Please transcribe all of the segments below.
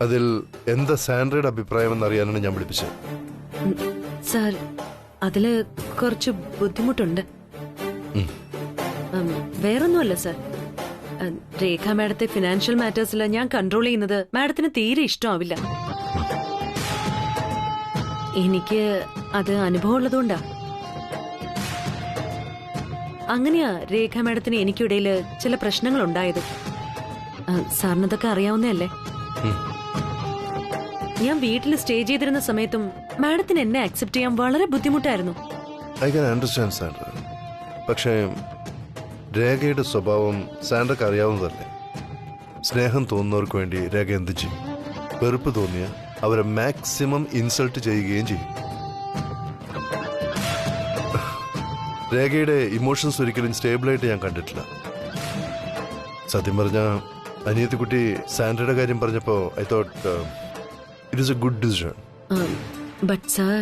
അതിൽ എന്താ സാൻഡ്രയുടെ അഭിപ്രായം എന്നറിയാനാണ് ഞാൻ വിളിപ്പിച്ചത്. സാർ, അതില് കുറച്ച് ബുദ്ധിമുട്ടുണ്ട്. വേറൊന്നുമല്ല സാർ, രേഖ മാഡത്തെ ഫിനാൻഷ്യൽ മാറ്റേഴ്സിൽ ഞാൻ കൺട്രോൾ ചെയ്യുന്നത് മാഡത്തിന് തീരെ ഇഷ്ടമാവില്ല. എനിക്ക് അത് അനുഭവം ഉള്ളതുകൊണ്ടാ. അങ്ങനെയാ രേഖ മാഡത്തിന് എനിക്കിടയിൽ ചില പ്രശ്നങ്ങൾ ഉണ്ടായത്. സാറിനതൊക്കെ അറിയാവുന്നതല്ലേ. ഞാൻ വീട്ടിൽ സ്റ്റേ ചെയ്തിരുന്ന സമയത്തും മാഡത്തിന് എന്നെ അക്സെപ്റ്റ് ചെയ്യാൻ വളരെ ബുദ്ധിമുട്ടായിരുന്നു. I can understand Sandra. പക്ഷേ രേഖയുടെ സ്വഭാവം സാൻഡ്രക്ക് അറിയാവുന്നതല്ലേ. സ്നേഹം തോന്നുന്നവർക്ക് വേണ്ടി രേഖ എന്ത് ചെയ്യും? വെറുപ്പ് തോന്നിയ അവരെ മാക്സിമം ഇൻസൾട്ട് ചെയ്യുകയും ചെയ്യും. രേഖയുടെ ഇമോഷൻസ് ഒരിക്കലും സ്റ്റേബിളായിട്ട് ഞാൻ കണ്ടിട്ടില്ല. സത്യം പറഞ്ഞ അനിയത്തിക്കുട്ടി സാൻഡ്രയുടെ കാര്യം പറഞ്ഞപ്പോ I thought it is a good decision. But sir,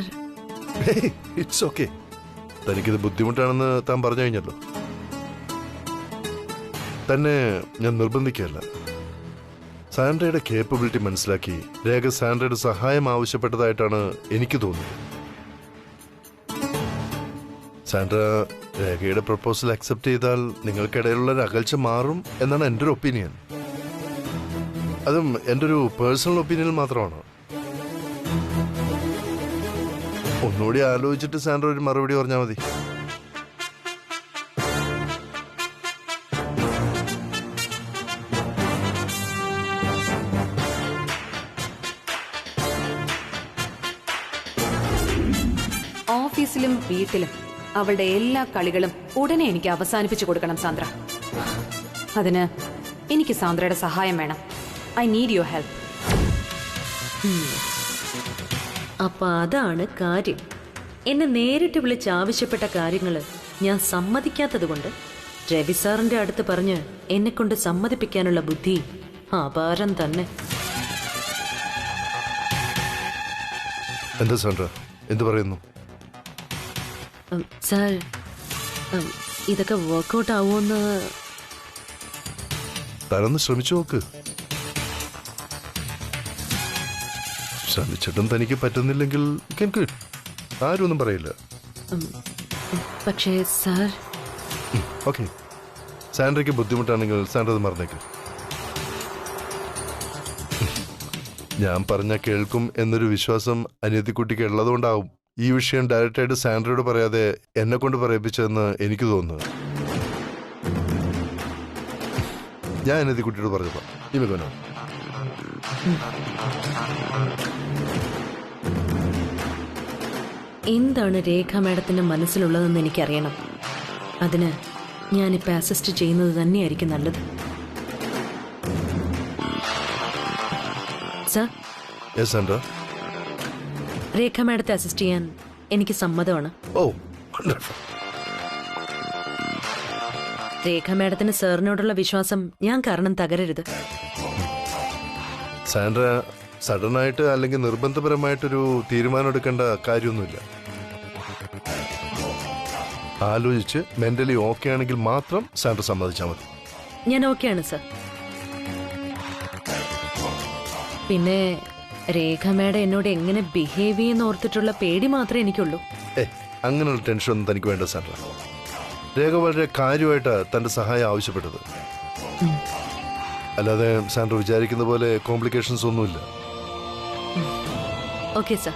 it's okay. തനിക്കിത് ബുദ്ധിമുട്ടാണെന്ന് താൻ പറഞ്ഞു കഴിഞ്ഞല്ലോ. തന്നെ ഞാൻ നിർബന്ധിക്കുകയല്ല. സാൻഡ്രയുടെ കേപ്പബിലിറ്റി മനസ്സിലാക്കി രേഖ സാൻഡ്രയുടെ സഹായം ആവശ്യപ്പെട്ടതായിട്ടാണ് എനിക്ക് തോന്നുന്നത്. സാൻഡ്ര രേഖയുടെ പ്രപ്പോസൽ അക്സെപ്റ്റ് ചെയ്താൽ നിങ്ങൾക്കിടയിലുള്ള ഒരു അകൽച്ച മാറും എന്നാണ് എൻ്റെ ഒരു ഒപ്പീനിയൻ. അതും എൻ്റെ ഒരു പേഴ്സണൽ ഒപ്പീനിയൻ മാത്രമാണ്. ഒന്നുകൂടി ആലോചിച്ചിട്ട് സാൻഡ്ര ഒരു മറുപടി പറഞ്ഞാൽ മതി. ഓഫീസിലും വീട്ടിലും അവളുടെ എല്ലാ കളികളും ഉടനെ എനിക്ക് അവസാനിപ്പിച്ചു കൊടുക്കണം സാന്ദ്ര. അതിന് എനിക്ക് സാന്ദ്രയുടെ സഹായം വേണം. I need your help. അപ്പൊ അതാണ് കാര്യം. എന്നെ നേരിട്ട് വിളിച്ച് ആവശ്യപ്പെട്ട കാര്യങ്ങള് ഞാൻ സമ്മതിക്കാത്തത് കൊണ്ട് രവി സാറിന്റെ അടുത്ത് പറഞ്ഞ് എന്നെ കൊണ്ട് സമ്മതിപ്പിക്കാനുള്ള ബുദ്ധി അപാരം തന്നെ. എന്താ സാൻഡ്ര, എന്ത് പറയുന്നു? സാർ, ഇതൊക്കെ വർക്കൗട്ട് ആവുമെന്ന് താനൊന്ന് ശ്രമിച്ചു നോക്ക്. ശ്രമിച്ചിട്ടും തനിക്ക് പറ്റുന്നില്ലെങ്കിൽ ആരും ഒന്നും പറയില്ല. പക്ഷേ സാർ, ഓക്കെ, സാൻഡ്രയ്ക്ക് ബുദ്ധിമുട്ടാണെങ്കിൽ സാൻഡ്ര അത് മറന്നേക്ക്. ഞാൻ പറഞ്ഞ കേൾക്കും എന്നൊരു വിശ്വാസം അനിയത്തിക്കുട്ടിക്ക് ഉള്ളതുകൊണ്ടാവും ഈ വിഷയം ഡയറക്റ്റായിട്ട് സാൻഡ്രയോട് പറയാതെ എന്നെ കൊണ്ട് പറയിപ്പിച്ചതെന്ന് എനിക്ക് തോന്നുന്നു. ഞാൻ അനിയത്തിക്കുട്ടിയോട് പറഞ്ഞപ്പോ ഇമിക്കോനോ എന്താണ് രേഖ മാഡത്തിന്റെ മനസ്സിലുള്ളതെന്ന് എനിക്കറിയണം. അതിന് ഞാനിപ്പോൾ അസിസ്റ്റ് ചെയ്യുന്നത് തന്നെയായിരിക്കും നല്ലത്. Sir, yes Sandra. രേഖ മാഡത്തെ അസിസ്റ്റ് ചെയ്യാൻ എനിക്ക് സമ്മതമാണ്. ഓ, രേഖ മാഡത്തിന് സാറിനോടുള്ള വിശ്വാസം ഞാൻ കാരണം തകരരുത്. സാൻഡ്ര സഡനായിട്ട് അല്ലെങ്കിൽ നിർബന്ധപരമായിട്ടൊരു തീരുമാനം എടുക്കേണ്ട കാര്യമൊന്നുമില്ല. ആലോചിച്ച് മെന്റലി ഓക്കെ ആണെങ്കിൽ മാത്രം സാൻഡ്ര സമ്മതിച്ചാൽ മതി. ഞാൻ ഓക്കെയാണ് സർ. പിന്നെ രേഖ മാഡം എന്നോട് എങ്ങനെ ബിഹേവ് ചെയ്യുന്ന ഓർത്തിട്ടുള്ള പേടി മാത്രമേ എനിക്കുള്ളൂ. അങ്ങനെയുള്ള ടെൻഷൻ ഒന്നും തനിക്ക് വേണ്ട സാൻഡ്ര. രേഖ വളരെ കാര്യമായിട്ടാണ് തന്റെ സഹായം ആവശ്യപ്പെട്ടത്. അല്ലാതെ സാൻഡ്ര വിചാരിക്കുന്ന പോലെ കോംപ്ലിക്കേഷൻസ് ഒന്നുമില്ല. ഓക്കെ സർ,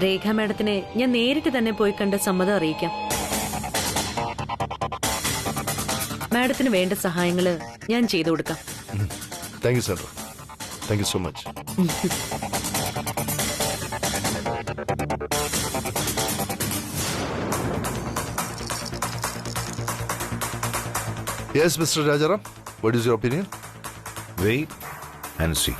രേഖ മാഡത്തിനെ ഞാൻ നേരിട്ട് തന്നെ പോയി കണ്ട് സമ്മതം അറിയിക്കാം. മാഡത്തിന് വേണ്ട സഹായങ്ങള് ഞാൻ ചെയ്തു കൊടുക്കാം. Thank you Sandra. Thank you so much. Yes, Mr. Rajaram. What is your opinion? Wait and see.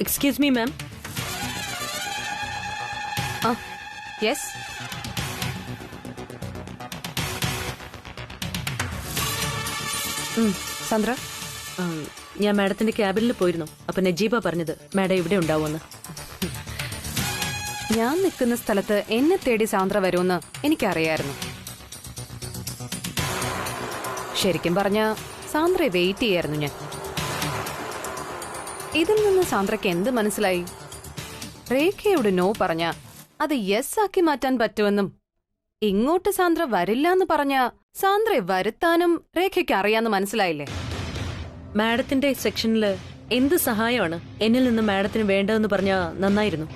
Excuse me, ma'am. Yes? Sandra, ആ, ഞാൻ മാഡത്തിന്റെ ക്യാബിനിൽ പോയിരുന്നു. അപ്പൊ നജീബ പറഞ്ഞത് മാഡം ഇവിടെ ഉണ്ടാവുമെന്ന്. ഞാൻ നിൽക്കുന്ന സ്ഥലത്ത് എന്നെ തേടി സാന്ദ്ര വരുമെന്ന് എനിക്കറിയായിരുന്നു. ശരിക്കും പറഞ്ഞ സാന്ദ്രയെ വെയിറ്റ് ചെയ്യായിരുന്നു ഞാൻ. ഇതിൽ നിന്ന് സാന്ദ്രയ്ക്ക് എന്ത് മനസ്സിലായി? രേഖയോട് നോ പറഞ്ഞ അത് യെസ് ആക്കി മാറ്റാൻ പറ്റുമെന്നും ഇങ്ങോട്ട് സാന്ദ്ര വരില്ല എന്ന് പറഞ്ഞ സാന്ദ്രയെ വരുത്താനും രേഖയ്ക്ക് അറിയാന്ന് മനസ്സിലായില്ലേ? മാഡത്തിന്റെ സെക്ഷനിൽ എന്ത് സഹായമാണ് എന്നിൽ നിന്ന് മാഡത്തിന് വേണ്ടതെന്ന് പറഞ്ഞാൽ നന്നായിരുന്നു.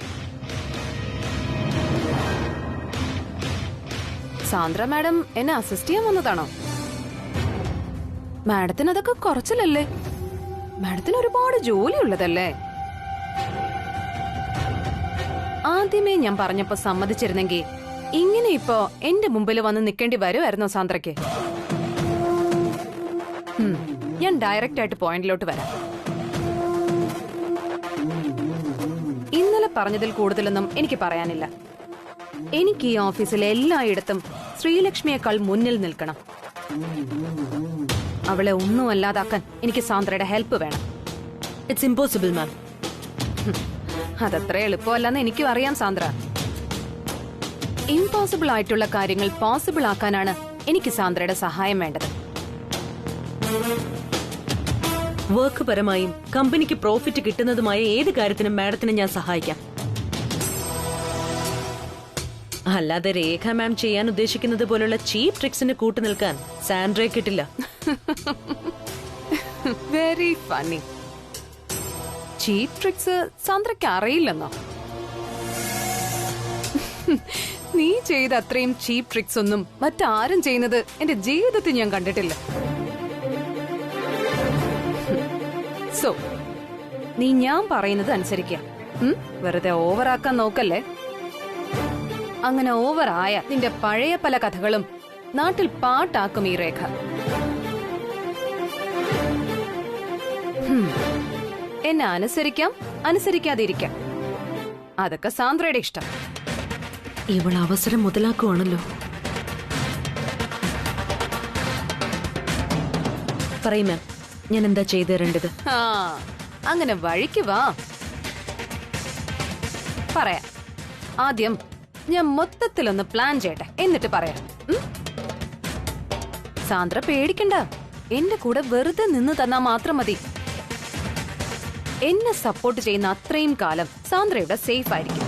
സാന്ദ്ര മാഡം എന്നെ അസിസ്റ്റ് ചെയ്യാൻ വന്നതാണോ? മാഡത്തിന് അതൊക്കെ കുറച്ചില്ലല്ലേ? മാഡത്തിന് ഒരുപാട് ജോലിയുള്ളതല്ലേ? ആദ്യമേ ഞാൻ പറഞ്ഞപ്പോ സമ്മതിച്ചിരുന്നെങ്കിൽ ഇങ്ങനെ ഇപ്പോ എന്റെ മുമ്പിൽ വന്ന് നിൽക്കേണ്ടി വരുമായിരുന്നോ സാന്ദ്രയ്ക്ക്? ഞാൻ ഡയറക്റ്റ് ആയിട്ട് പോയിന്റിലോട്ട് വരാം. ഇന്നലെ പറഞ്ഞതിൽ കൂടുതലൊന്നും എനിക്ക് പറയാനില്ല. എനിക്ക് ഈ ഓഫീസിൽ എല്ലായിടത്തും ശ്രീലക്ഷ്മിയേക്കാൾ മുന്നിൽ നിൽക്കണം. അവളെ ഒന്നും അല്ലാതാക്കാൻ എനിക്ക് സാന്ദ്രയുടെ ഹെൽപ്പ് വേണം. ഇറ്റ്സ് ഇമ്പോസിബിൾ മാം. അതത്ര എളുപ്പമല്ലെന്ന് എനിക്കും അറിയാം സാന്ദ്ര. ഇംപോസിബിൾ ആയിട്ടുള്ള കാര്യങ്ങൾ പോസിബിൾ ആക്കാനാണ് എനിക്ക് സാന്ദ്രയുടെ സഹായം വേണ്ടത്. വർക്ക് പരമായും കമ്പനിക്ക് പ്രോഫിറ്റ് കിട്ടുന്നതുമായ ഏത് കാര്യത്തിനും മാഡത്തിന് ഞാൻ സഹായിക്കാം. അല്ലാതെ രേഖ മാം ചെയ്യാൻ ഉദ്ദേശിക്കുന്നത് പോലുള്ള ചീപ്പ് ട്രിക്സിന് കൂട്ടു നിൽക്കാൻ സാൻഡ്രയെ കിട്ടില്ല. Very funny. ചീപ്പ് ട്രിക്സ് സാന്ദ്രയ്ക്ക് അറിയില്ലെന്നോ? നീ ചെയ്ത അത്രയും ചീപ്പ് ട്രിക്സ് ഒന്നും മറ്റാരും ചെയ്യുന്നത് എന്റെ ജീവിതത്തിൽ ഞാൻ കണ്ടിട്ടില്ല. സോ നീ ഞാൻ പറയുന്നത് അനുസരിക്കുക. വെറുതെ ഓവറാക്കാൻ നോക്കല്ലേ. അങ്ങനെ ഓവറായ നിന്റെ പഴയ പല കഥകളും നാട്ടിൽ പാട്ടാക്കും ഈ രേഖ. എന്നെ അനുസരിക്കാം, അനുസരിക്കാതിരിക്കാം. അതൊക്കെ സാന്ദ്രയുടെ ഇഷ്ടം. ഇവൾ അവസരം മുതലാക്കുവാണല്ലോ. പറയും മാം, ഞാൻ എന്താ ചെയ്തു തരേണ്ടത്? അങ്ങനെ വഴിക്ക് വാ. പറയാം. ആദ്യം ഞാൻ മൊത്തത്തിലൊന്ന് പ്ലാൻ ചെയ്യട്ടെ, എന്നിട്ട് പറയാം. സാന്ദ്ര പേടിക്കണ്ട. എന്റെ കൂടെ വെറുതെ നിന്ന് തന്നാ മാത്രം മതി. എന്നെ സപ്പോർട്ട് ചെയ്യുന്ന അത്രയും കാലം സാന്ദ്ര ഇവിടെ സേഫ് ആയിരിക്കും.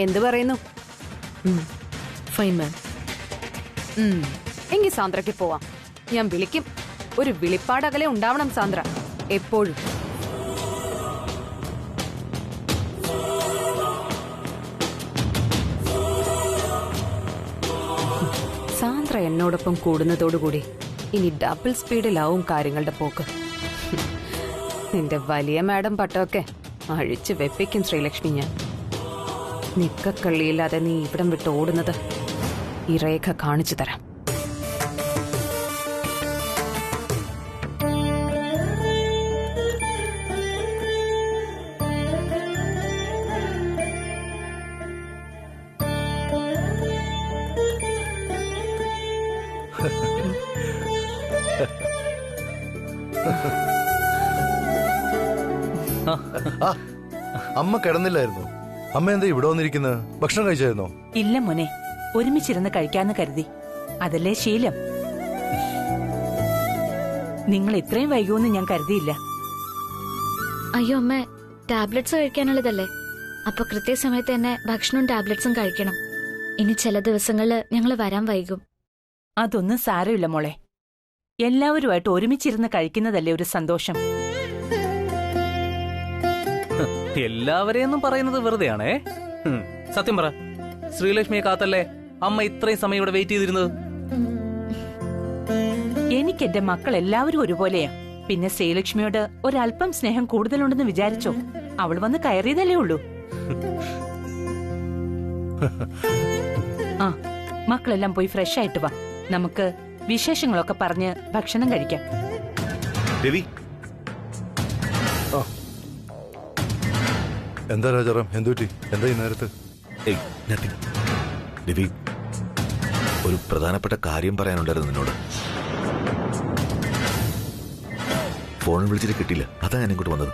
എന്തു പറയുന്നു? ഫൈൻ മാം. എങ്കിൽ സാന്ദ്രയ്ക്ക് പോവാം. ഞാൻ വിളിക്കും. ഒരു വിളിപ്പാടകലെ ഉണ്ടാവണം സാന്ദ്ര എപ്പോഴും. സാന്ദ്ര എന്നോടൊപ്പം കൂടുന്നതോടുകൂടി ഇനി ഡബിൾ സ്പീഡിലാവും കാര്യങ്ങളുടെ പോക്ക്. നിന്റെ വലിയ മാഡം പട്ടമൊക്കെ അഴിച്ചു വെപ്പിക്കും ശ്രീലക്ഷ്മി ഞാൻ. നിക്കക്കള്ളിയില്ലാതെ നീ ഇവിടം വിട്ട് ഓടുന്നത് ഈ രേഖ കാണിച്ചു തരാം. അമ്മ കിടന്നില്ലായിരുന്നു. അമ്മ എന്താ ഇവിടെ വന്നിരിക്കുന്നത്? ഭക്ഷണം കഴിച്ചായിരുന്നോ? ഇല്ല മോനെ, ഒരുമിച്ചിരുന്ന് കഴിക്കാന്ന് കരുതി. അതല്ലേ ശീലം. നിങ്ങൾ ഇത്രയും വൈകുമെന്ന് ഞാൻ കരുതിയില്ല. അയ്യോ അമ്മ, ടാബ്ലറ്റ്സ് കഴിക്കാനുള്ളതല്ലേ? അപ്പൊ കൃത്യസമയത്ത് തന്നെ ഭക്ഷണവും ടാബ്ലറ്റ്സും കഴിക്കണം. ഇനി ചില ദിവസങ്ങളില് ഞങ്ങൾ വരാൻ വൈകും. അതൊന്നും സാരമില്ല മോളെ. എല്ലാവരുമായിട്ട് ഒരുമിച്ചിരുന്ന് കഴിക്കുന്നതല്ലേ ഒരു സന്തോഷം. എല്ലാവരെയൊന്നും പറയുന്നത് വെറുതെയാണേ. സത്യം പറ, ശ്രീലക്ഷ്മിയെ കാത്തല്ലേ അമ്മ ഇത്രയും സമയം ഇവിടെ വെയിറ്റ് ചെയ്തിരുന്നത്? എനിക്ക് എന്റെ മക്കൾ എല്ലാവരും ഒരുപോലെയാ. പിന്നെ ശ്രീലക്ഷ്മിയോട് ഒരല്പം സ്നേഹം കൂടുതലുണ്ടെന്ന് വിചാരിച്ചോ? അവൾ വന്ന് കയറിയതല്ലേ ഉള്ളൂ. ആ, മക്കളെല്ലാം പോയി ഫ്രഷ് ആയിട്ട് വാ. നമുക്ക് വിശേഷങ്ങളൊക്കെ പറഞ്ഞ് ഭക്ഷണം കഴിക്കാം. രവി, എന്താ രാജാറാം, എന്തുപറ്റി? എന്താ ഈ നേരത്ത്? ഏയ് നത്തിങ്. രവി, ഒരു പ്രധാനപ്പെട്ട കാര്യം പറയാനുണ്ടായിരുന്നു നിന്നോട്. ഫോണിൽ വിളിച്ചിട്ട് കിട്ടിയില്ല, അതാ ഞാൻ ഇങ്ങോട്ട് വന്നത്.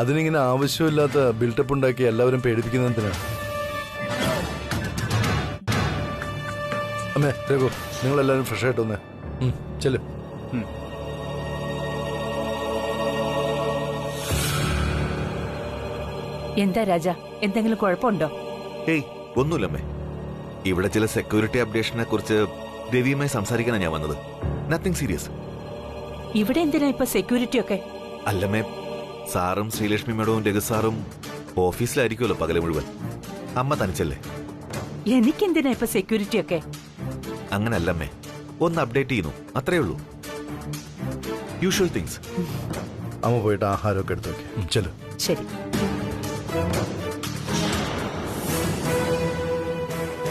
അതിനിങ്ങനെ ആവശ്യമില്ലാത്ത ബിൽഡപ്പ് ഉണ്ടാക്കി എല്ലാവരും പേടിപ്പിക്കുന്നതിനാണ്. അമ്മേ രഘു, നിങ്ങളെല്ലാവരും ഫ്രഷ് ആയിട്ട് വന്നേ. ചെല്ലു. എന്താ രാജ, എന്തെങ്കിലും കുഴപ്പമുണ്ടോ? ഏയ് ഒന്നുമില്ലമ്മേ. ഇവിടെ ചില സെക്യൂരിറ്റി അപ്ഡേഷനെ കുറിച്ച് രവിയുമായി സംസാരിക്കാനാണ് ഞാൻ വന്നത്. Nothing serious. ഇവിടെ എന്തിനാ ഇപ്പൊ സെക്യൂരിറ്റി ഒക്കെ? അല്ലമ്മേ, സാറും ശ്രീലക്ഷ്മി മേഡവും രഘു സാറും ഓഫീസിലായിരിക്കുമല്ലോ പകല് മുഴുവൻ. അമ്മ തനിച്ചല്ലേ. എനിക്കെന്തിനാ ഇപ്പൊ സെക്യൂരിറ്റി ഒക്കെ? അങ്ങനല്ലമ്മേ, ഒന്ന് അപ്ഡേറ്റ് ചെയ്യുന്നു, അത്രേ ഉള്ളൂ. Usual things. അമ്മ പോയിട്ട് ആഹാരമൊക്കെ എടുത്തു നോക്കി. ചെല്ലു. ശരി.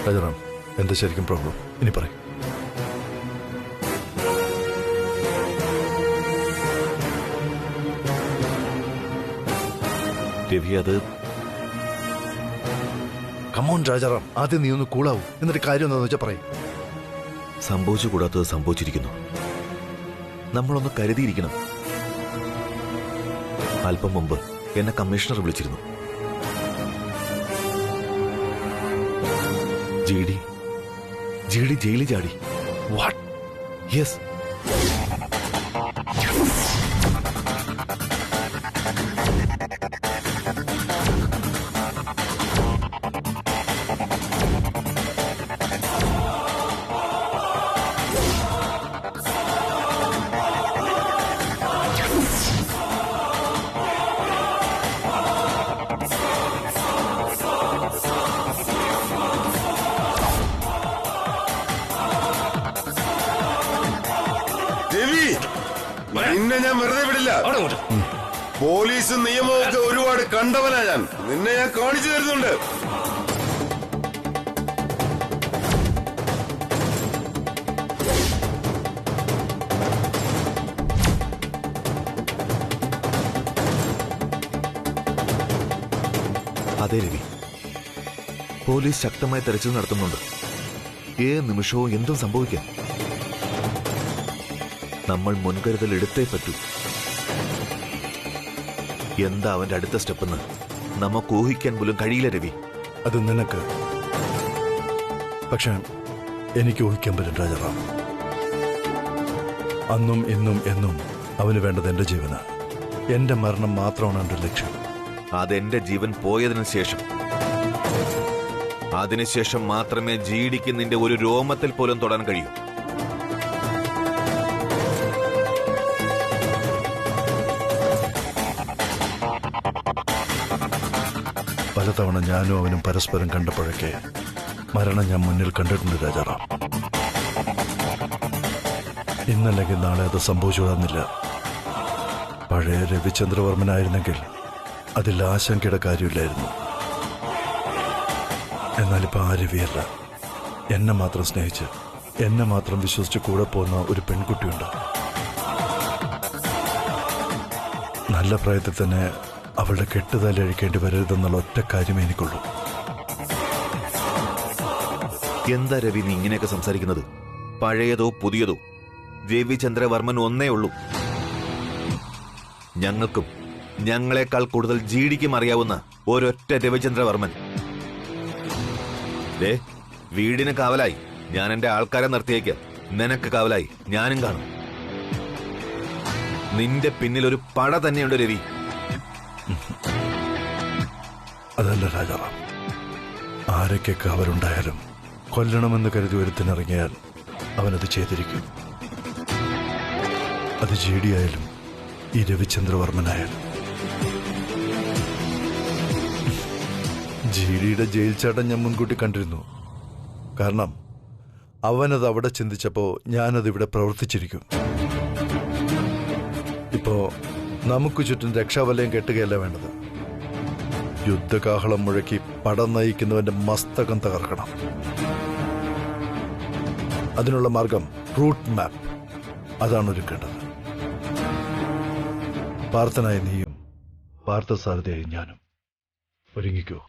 രാജാറാം, എന്താ ശരിക്കും പ്രോബ്ലം? ഇനി പറയും. രവി, അത് കമോൺ രാജാറാം, ആദ്യം നീ ഒന്ന് കൂളാവൂ, എന്നിട്ട് കാര്യം എന്താണെന്ന് വെച്ചാൽ പറയും. സംഭവിച്ചു കൂടാത്തത് സംഭവിച്ചിരിക്കുന്നു. നമ്മളൊന്ന് കരുതിയിരിക്കണം. അല്പം മുമ്പ് എന്നെ കമ്മീഷണർ വിളിച്ചിരുന്നു. ജി ഡി ജയിലിൽ ചാടി. വാട്ട്? യെസ്. രവി, നിന്നെ ഞാൻ വെറുതെ വിടില്ല. പോലീസും നിയമവും ഒക്കെ ഒരുപാട് കണ്ടവനാ ഞാൻ. നിന്നെ ഞാൻ കാണിച്ചു തരുന്നുണ്ട്. അതെ രവി, പോലീസ് ശക്തമായ തെരച്ചിൽ നടത്തുന്നുണ്ട്. ഏത് നിമിഷവും എന്തും സംഭവിക്കാം. നമ്മൾ മുൻകരുതൽ എടുത്തേ പറ്റൂ. എന്താ അവന്റെ അടുത്ത സ്റ്റെപ്പെന്ന് നമുക്ക് ഊഹിക്കാൻ പോലും കഴിയില്ല രവി. അത് നിനക്ക്, പക്ഷെ എനിക്ക് ഊഹിക്കാൻ പറ്റും രാജാറാം. അന്നും ഇന്നും എന്നും അവന് വേണ്ടത് എന്റെ ജീവനാണ്. എന്റെ മരണം മാത്രമാണ് എന്റെ ലക്ഷ്യം. അതെന്റെ ജീവൻ പോയതിനു ശേഷം, അതിനുശേഷം മാത്രമേ ജി ഡിക്ക് നിന്റെ ഒരു രോമത്തിൽ പോലും തൊടാൻ കഴിയൂ. പലതവണ ഞാനും അവനും പരസ്പരം കണ്ടപ്പോഴൊക്കെ മരണം ഞാൻ മുന്നിൽ കണ്ടിട്ടുണ്ട് രാജാറാം. ഇന്നല്ലെങ്കിൽ നാളെ അത് സംഭവിച്ചുകൂടാന്നില്ല. പഴയ രവിചന്ദ്രവർമ്മനായിരുന്നെങ്കിൽ അതിൽ ആശങ്കയുടെ കാര്യമില്ലായിരുന്നു. എന്നാലിപ്പോ ആ രവിയല്ല, എന്നെ മാത്രം സ്നേഹിച്ച് എന്നെ മാത്രം വിശ്വസിച്ച് കൂടെ പോകുന്ന ഒരു പെൺകുട്ടിയുണ്ട്. നല്ല പ്രായത്തിൽ തന്നെ അവളുടെ കെട്ടുതാലി അഴിക്കേണ്ടി വരരുതെന്നുള്ള ഒറ്റ കാര്യമേ എനിക്കുള്ളൂ. എന്താ രവി നീ ഇങ്ങനെയൊക്കെ സംസാരിക്കുന്നത്? പഴയതോ പുതിയതോ, രവിചന്ദ്രവർമ്മൻ ഒന്നേ ഉള്ളൂ. ഞങ്ങൾക്കും ഞങ്ങളെക്കാൾ കൂടുതൽ ജി ഡിക്കും അറിയാവുന്ന ഒരൊറ്റ രവിചന്ദ്രവർമ്മൻ. വീടിന് കാവലായി ഞാൻ എന്റെ ആൾക്കാരെ നിർത്തിയേക്കാം. നിനക്ക് കാവലായി ഞാനും കാണും. നിന്റെ പിന്നിൽ ഒരു പട തന്നെയുണ്ട് രവി. അതല്ല രാജാറാം, ആരൊക്കെ അവരുണ്ടായാലും കൊല്ലണമെന്ന് കരുതി ഒരുത്തിനിറങ്ങിയാൽ അവനത് ചെയ്തിരിക്കും. അത് ജി ഡി ആയാലും ഈ രവിചന്ദ്രവർമ്മനായാലും. ജി ഡിയുടെ ജയിൽ ചാട്ടം ഞാൻ മുൻകൂട്ടി കണ്ടിരുന്നു. കാരണം അവനത് അവിടെ ചിന്തിച്ചപ്പോ ഞാനതിവിടെ പ്രവർത്തിച്ചിരിക്കും. ഇപ്പോ നമുക്ക് ചുറ്റും രക്ഷാവലയം കെട്ടുകയല്ല വേണ്ടത്. യുദ്ധകാഹളം മുഴക്കി പടം നയിക്കുന്നവന്റെ മസ്തകം തകർക്കണം. അതിനുള്ള മാർഗം, റൂട്ട് മാപ്പ്, അതാണ് ഒരുക്കേണ്ടത്. പാർത്ഥനായ നീയും പാർത്ഥസാരഥിയായി ഞാനും ഒരുങ്ങിക്കോ.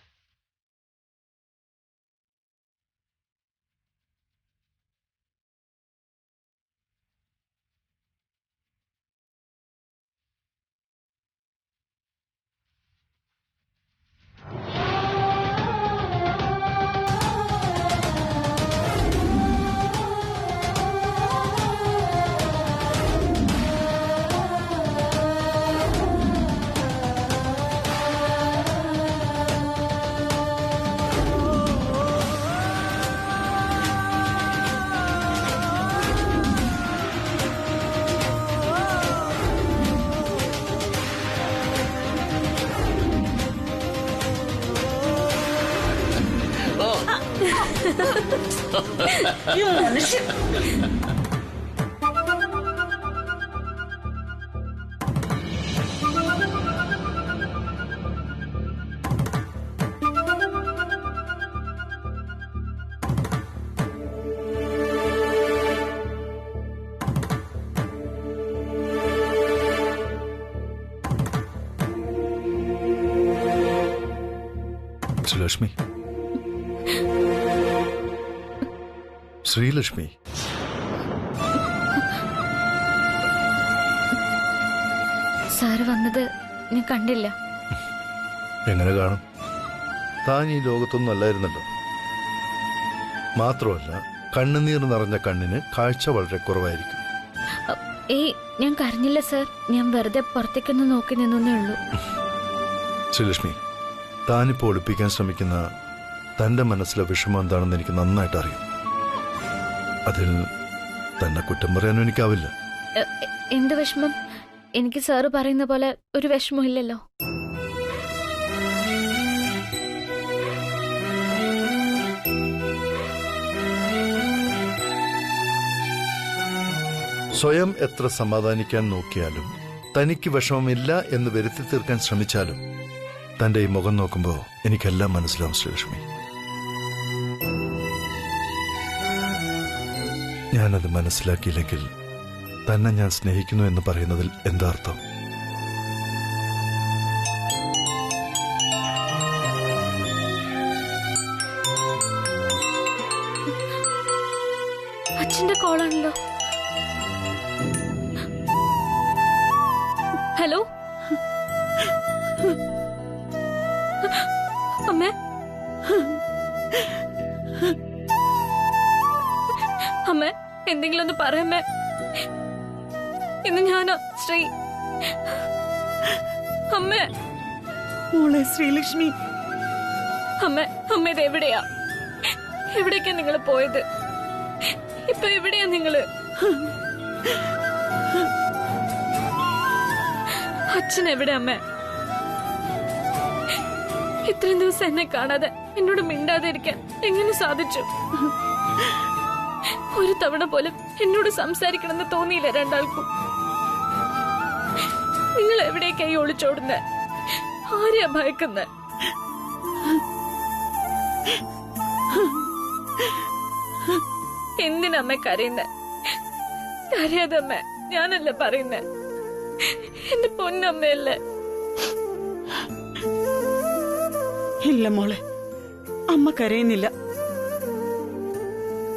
ഈ മനുഷ്യൻ. ശ്രീലക്ഷ്മി, ശ്രീലക്ഷ്മി, സാറ് വന്നത് ഞാൻ കണ്ടില്ല. എങ്ങനെ കാണും? താൻ ഈ ലോകത്തൊന്നും അല്ലായിരുന്നല്ലോ. മാത്രമല്ല, കണ്ണുനീർ നിറഞ്ഞ കണ്ണിന് കാഴ്ച വളരെ കുറവായിരിക്കും. ഏയ്, ഞാൻ കരഞ്ഞില്ല സാർ. ഞാൻ വെറുതെ പുറത്തേക്കൊന്ന് നോക്കി നിന്നേ ഉള്ളൂ. ശ്രീലക്ഷ്മി, താനിപ്പോൾ ഒളിപ്പിക്കാൻ ശ്രമിക്കുന്ന തന്റെ മനസ്സിലെ വിഷമം എന്താണെന്ന് എനിക്ക് നന്നായിട്ട് അറിയാം. അതിൽ തന്നെ കുറ്റം പറയാനും എനിക്കാവില്ല. എന്ത് വിഷമം? എനിക്ക് സാറ് പറയുന്ന പോലെ ഒരു വിഷമം ഇല്ലല്ലോ. സ്വയം എത്ര സമാധാനിക്കാൻ നോക്കിയാലും തനിക്ക് വിഷമമില്ല എന്ന് വരുത്തി തീർക്കാൻ ശ്രമിച്ചാലും തന്റെ ഈ മുഖം നോക്കുമ്പോൾ എനിക്കെല്ലാം മനസ്സിലാവും ശ്രീലക്ഷ്മി. ഞാനത് മനസ്സിലാക്കിയില്ലെങ്കിൽ തന്നെ ഞാൻ സ്നേഹിക്കുന്നു എന്ന് പറയുന്നതിൽ എന്താ അർത്ഥം? അച്ഛന്റെ കോളാണല്ലോ. ഹലോ അമ്മേ. അമ്മേ, എന്തെങ്കിലും ഒന്ന് പറയമ്മേ. ഇന്ന് ഞാനോ ശ്രീ അമ്മേ. മോളെ ശ്രീലക്ഷ്മി, അമ്മ അമ്മ ഇത് എവിടെയാ? എവിടേക്കാ നിങ്ങൾ പോയത്? ഇപ്പൊ എവിടെയാ നിങ്ങള്? അച്ഛൻ എവിടെ അമ്മ? ഇത്രയും ദിവസം എന്നെ കാണാതെ എന്നോട് മിണ്ടാതെ ഇരിക്കാൻ എങ്ങനെ സാധിച്ചു? ഒരു തവണ പോലും എന്നോട് സംസാരിക്കണമെന്ന് തോന്നിയില്ല രണ്ടാൾക്കും. നിങ്ങൾ എവിടേക്കായി ഒളിച്ചോടുന്നത്? ആരെയാ ഭയക്കുന്നത്? എന്തിനമ്മ കരയുന്നത്? കരയാതമ്മ, ഞാനല്ല പറയുന്നത്. എന്റെ പൊന്നമ്മയല്ലേ. ഇല്ല മോളെ, അമ്മ കരയുന്നില്ല.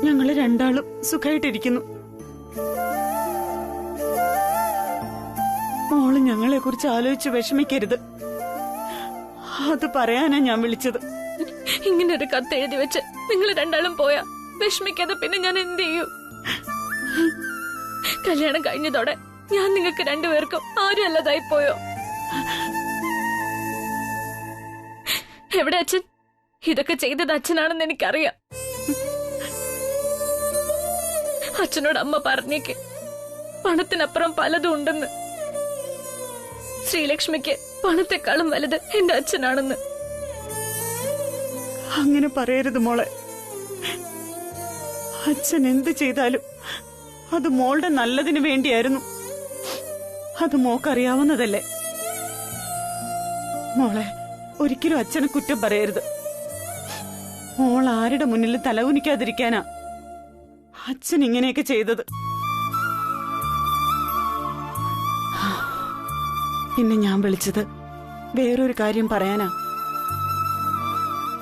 ഞങ്ങള് രണ്ടാളും സുഖമായിട്ടിരിക്കുന്നു. മോള് ഞങ്ങളെ കുറിച്ച് ആലോചിച്ച് വിഷമിക്കരുത്. അത് പറയാനാ ഞാൻ വിളിച്ചത്. ഇങ്ങനെ ഒരു കത്ത് എഴുതി വെച്ച് നിങ്ങൾ രണ്ടാളും പോയാ വിഷമിക്കാതെ പിന്നെ ഞാൻ എന്ത് ചെയ്യൂ? കല്യാണം കഴിഞ്ഞതോടെ ഞാൻ നിങ്ങൾക്ക് രണ്ടുപേർക്കും ആരും അല്ലതായി പോയോ? എവിടെ അച്ഛൻ? ഇതൊക്കെ ചെയ്തത് അച്ഛനാണെന്ന് എനിക്കറിയാം. അച്ഛനോട് അമ്മ പറഞ്ഞേക്ക്, പണത്തിനപ്പുറം പലതും ഉണ്ടെന്ന്. ശ്രീലക്ഷ്മിക്ക് പണത്തെക്കാളും വലുത് എന്റെ അച്ഛനാണെന്ന്. അങ്ങനെ പറയരുത് മോളെ. അച്ഛൻ എന്ത് ചെയ്താലും അത് മോളുടെ നല്ലതിന് വേണ്ടിയായിരുന്നു. അത് മോക്കറിയാവുന്നതല്ലേ. മോളെ, ഒരിക്കലും അച്ഛനെ കുറ്റം പറയരുത്. മോൾ ആരുടെ മുന്നിൽ തലകുനിക്കാതിരിക്കാനാ അച്ഛൻ ഇങ്ങനെയൊക്കെ ചെയ്തത്. പിന്നെ ഞാൻ വിളിച്ചത് വേറൊരു കാര്യം പറയാനാ.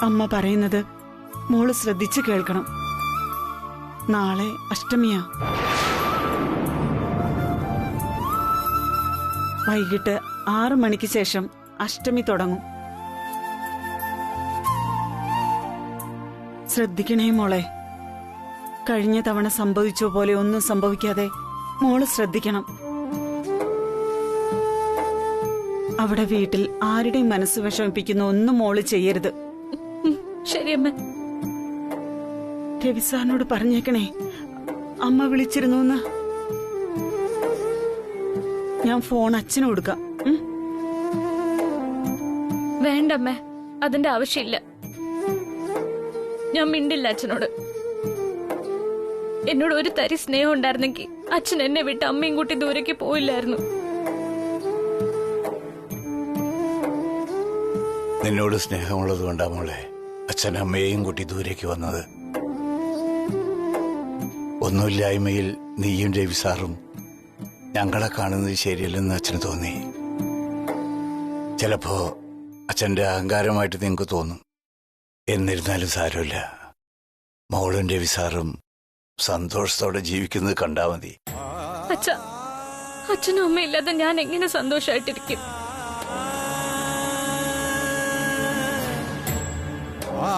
അമ്മ പറയുന്നത് മോള് ശ്രദ്ധിച്ചു കേൾക്കണം. നാളെ അഷ്ടമിയാ. വൈകിട്ട് 6 മണിക്ക് ശേഷം അഷ്ടമി തുടങ്ങും. ശ്രദ്ധിക്കണേ മോളെ. കഴിഞ്ഞ തവണ സംഭവിച്ചോ പോലെ ഒന്നും സംഭവിക്കാതെ മോള് ശ്രദ്ധിക്കണം. അവിടെ വീട്ടിൽ ആരുടെയും മനസ്സ് വിഷമിപ്പിക്കുന്ന ഒന്നും മോള് ചെയ്യരുത്. ശരിയമ്മ. രവിസാറിനോട് പറഞ്ഞേക്കണേ അമ്മ വിളിച്ചിരുന്നു. ഞാൻ ഫോൺ അച്ഛന് കൊടുക്കാം. വേണ്ടമ്മേ, അതിന്റെ ആവശ്യമില്ല. ഞാൻ മിണ്ടില്ല അച്ഛനോട്. എന്നോട് ഒരു തരി സ്നേഹം ഉണ്ടായിരുന്നെങ്കിൽ അച്ഛൻ എന്നെ വിട്ട് അമ്മയും കൂട്ടി ദൂരേക്ക് പോയില്ലായിരുന്നു. നിന്നോട് സ്നേഹമുള്ളത് കൊണ്ടാ മോളെ അച്ഛൻ അമ്മയെയും കൂട്ടി ദൂരേക്ക് വന്നത്. ഒന്നുമില്ലായ്മയിൽ നീയും രവി സാറും ഞങ്ങളെ കാണുന്നത് ശരിയല്ലെന്ന് അച്ഛന് തോന്നി. ചിലപ്പോ അച്ഛന്റെ അഹങ്കാരമായിട്ട് നിങ്ങൾക്ക് തോന്നും. എന്നിരുന്നാലും സാരമില്ല, മോളും രവി സാറും സന്തോഷത്തോടെ ജീവിക്കുന്നത് കണ്ടാ മതി. അച്ഛനും അമ്മയില്ലാതെ ഞാൻ എങ്ങനെ സന്തോഷമായിട്ടിരിക്കും? ആ